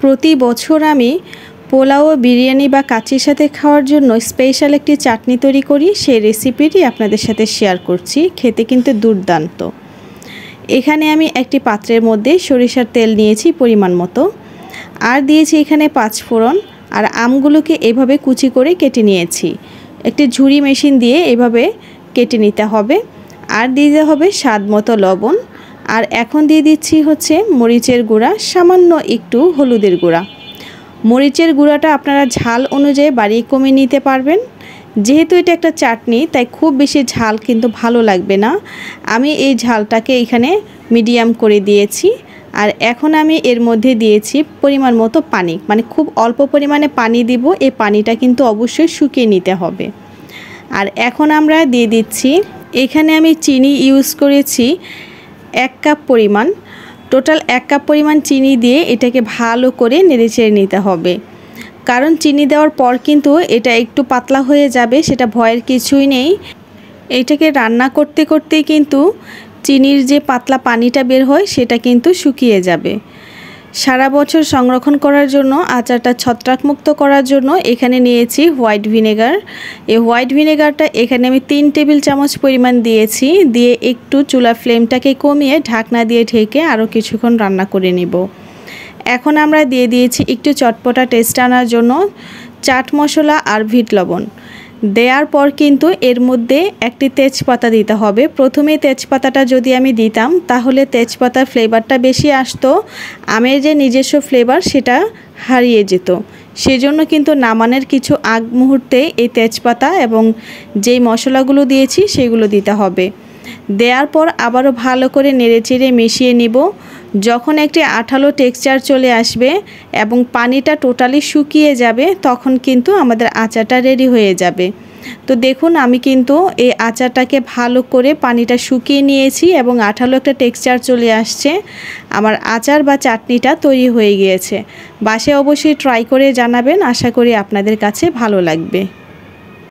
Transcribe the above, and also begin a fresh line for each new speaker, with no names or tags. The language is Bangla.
প্রতি বছর আমি পোলাও, বিরিয়ানি বা কাচ্চির সাথে খাওয়ার জন্য স্পেশাল একটি চাটনি তৈরি করি। সেই রেসিপিটি আপনাদের সাথে শেয়ার করছি। খেতে কিন্তু দুর্দান্ত। এখানে আমি একটি পাত্রের মধ্যে সরিষার তেল নিয়েছি পরিমাণ মতো, আর দিয়েছি এখানে 5 ফোড়ন, আর আমগুলোকে এভাবে কুচি করে কেটে নিয়েছি। একটি ঝুরি মেশিন দিয়ে এভাবে কেটে নিতে হবে। আর দিতে হবে স্বাদ মতো লবণ। আর এখন দিয়ে দিচ্ছি হচ্ছে মরিচের গুঁড়া, সামান্য একটু হলুদের গুঁড়া। মরিচের গুঁড়াটা আপনারা ঝাল অনুযায়ী বাড়িয়ে কমিয়ে নিতে পারবেন। যেহেতু এটা একটা চাটনি, তাই খুব বেশি ঝাল কিন্তু ভালো লাগবে না। আমি এই ঝালটাকে এখানে মিডিয়াম করে দিয়েছি। আর এখন আমি এর মধ্যে দিয়েছি পরিমাণ মতো পানি, মানে খুব অল্প পরিমাণে পানি দিব। এই পানিটা কিন্তু অবশ্যই শুকিয়ে নিতে হবে। আর এখন আমরা দিয়ে দিচ্ছি, এখানে আমি চিনি ইউজ করেছি 1 কাপ পরিমাণ। টোটাল 1 কাপ পরিমাণ চিনি দিয়ে এটাকে ভালো করে নেড়েচেড়ে নিতে হবে। কারণ চিনি দেওয়ার পর কিন্তু এটা একটু পাতলা হয়ে যাবে, সেটা ভয়ের কিছুই নেই। এটাকে রান্না করতে করতেই কিন্তু চিনির যে পাতলা পানিটা বের হয় সেটা কিন্তু শুকিয়ে যাবে। সারা বছর সংরক্ষণ করার জন্য, আচারটা ছত্রাকমুক্ত করার জন্য এখানে নিয়েছি হোয়াইট ভিনেগার। এই হোয়াইট ভিনেগারটা এখানে আমি 3 টেবিল চামচ পরিমাণ দিয়েছি। দিয়ে একটু চুলার ফ্লেমটাকে কমিয়ে ঢাকনা দিয়ে ঢেকে আরও কিছুক্ষণ রান্না করে নেব। এখন আমরা দিয়ে দিয়েছি একটু চটপটা টেস্ট আনার জন্য চাট মশলা আর বিট লবণ। দেওয়ার পর কিন্তু এর মধ্যে একটি তেজপাতা দিতে হবে। প্রথমেই তেজপাতাটা যদি আমি দিতাম তাহলে তেজপাতার ফ্লেভারটা বেশি আসতো, আমের যে নিজস্ব ফ্লেভার সেটা হারিয়ে যেত। সেজন্য কিন্তু নামানোর কিছু আগ মুহূর্তে এই তেজপাতা এবং যেই মশলাগুলো দিয়েছি সেগুলো দিতে হবে। দেওয়ার পর আবারও ভালো করে নেড়েচেড়ে মিশিয়ে নিব। যখন একটি আঠালো টেক্সচার চলে আসবে এবং পানিটা টোটালি শুকিয়ে যাবে, তখন কিন্তু আমাদের আচারটা রেডি হয়ে যাবে। তো দেখুন, আমি কিন্তু এই আচারটাকে ভালো করে পানিটা শুকিয়ে নিয়েছি এবং আঠালো একটা টেক্সচার চলে আসছে। আমার আচার বা চাটনিটা তৈরি হয়ে গিয়েছে। বাসায় অবশ্যই ট্রাই করে জানাবেন, আশা করি আপনাদের কাছে ভালো লাগবে।